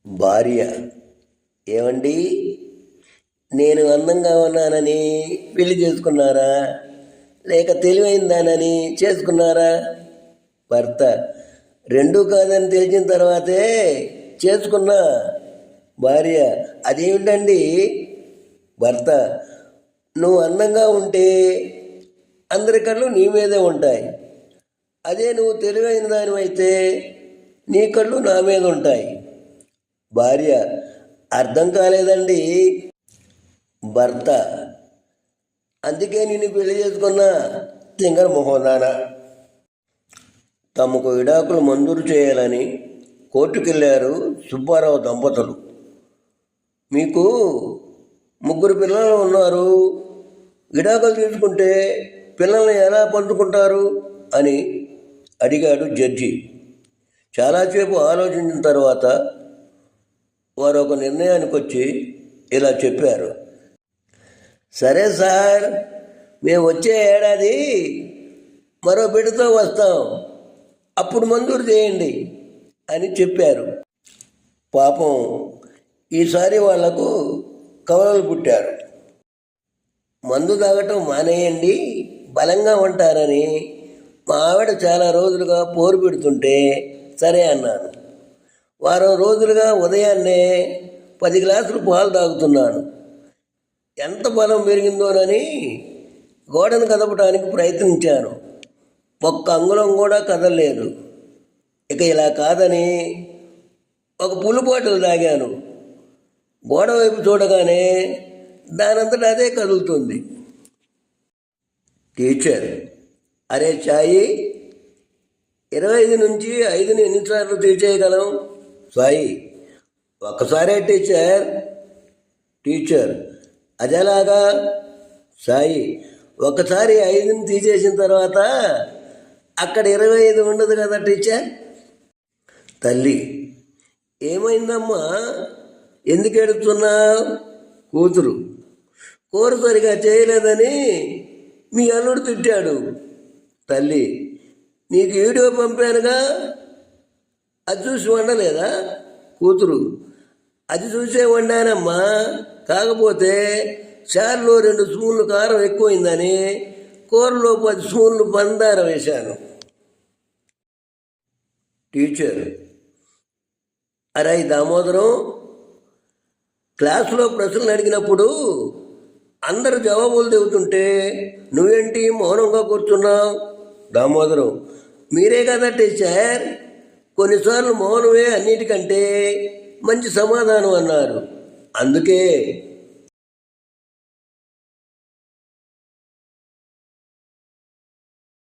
భార్య: ఏమండి, నేను అందంగా ఉన్నానని పెళ్లి చేసుకున్నారా, లేక తెలివైందానని చేసుకున్నారా? భర్త: రెండూ కాదని తెలిసిన తర్వాతే చేసుకున్నా. భార్య: అదేమిటండి? భర్త: నువ్వు అందంగా ఉంటే అందరి కళ్ళు నీ మీదే ఉంటాయి. అదే నువ్వు తెలివైన దానివైతే నీ కళ్ళు నా మీద ఉంటాయి. భార్య: అర్థం కాలేదండి. భర్త: అందుకే నేను పెళ్లి చేసుకున్నా, తింగర మొహోదానా. తమకు విడాకులు మంజూరు చేయాలని కోర్టుకెళ్లారు సుబ్బారావు దంపతులు. మీకు 3 పిల్లలు ఉన్నారు, విడాకులు తీసుకుంటే పిల్లల్ని ఎలా పంచుకుంటారు అని అడిగాడు జడ్జి. చాలాసేపు ఆలోచించిన తర్వాత వారు ఒక నిర్ణయానికి వచ్చి ఇలా చెప్పారు: సరే సార్, మేము వచ్చే ఏడాది మరో బిడ్డతో వస్తాం, అప్పుడు మంజూరు చేయండి అని చెప్పారు. పాపం ఈసారి వాళ్లకు కవలలు పుట్టారు. మందు తాగటం మానేయండి, బలంగా ఉంటారని మా ఆవిడ చాలా రోజులుగా పోరు పెడుతుంటే సరే అన్నాను. వారం రోజులుగా ఉదయాన్నే 10 గ్లాసులు పాలు తాగుతున్నాను. ఎంత బలం పెరిగిందోనని గోడను కదపడానికి ప్రయత్నించాను. ఒక్క అంగుళం కూడా కదలలేదు. ఇక ఇలా కాదని ఒక పుల్లు బాటిల్ తాగాను. గోడ వైపు చూడగానే దానంతటా అదే కదులుతుంది. టీచర్: అరే సాయి, 25 నుంచి 5ని ఎన్నిసార్లు తీసేయగలం? సాయి: ఒక్కసారే టీచర్. టీచర్: అదేలాగా? సాయి: ఒకసారి 5ని తీసేసిన తర్వాత అక్కడ 25 ఉండదు కదా టీచర్. తల్లి: ఏమైందమ్మా, ఎందుకు ఏడుస్తున్నావు? కూతురు: కూర సరిగా చేయలేదని మీ అల్లుడు తిట్టాడు. తల్లి: నీకు వీడియో పంపానుగా, అది చూసి వండలేదా? కూతురు: అది చూసే వండానమ్మా, కాకపోతే చారులో 2 స్పూన్లు కారం ఎక్కువైందని కూరలో 10 స్పూన్లు పంచదార వేశాను. టీచర్: అరే దామోదరం, క్లాసులో ప్రశ్నలు అడిగినప్పుడు అందరు జవాబులు చెబుతుంటే నువ్వేంటి మౌనంగా కూర్చున్నావు? దామోదరం: మీరే కదా టీచర్, కొన్నిసార్లు మౌనమే అన్నిటికంటే మంచి సమాధానం అన్నారు, అందుకే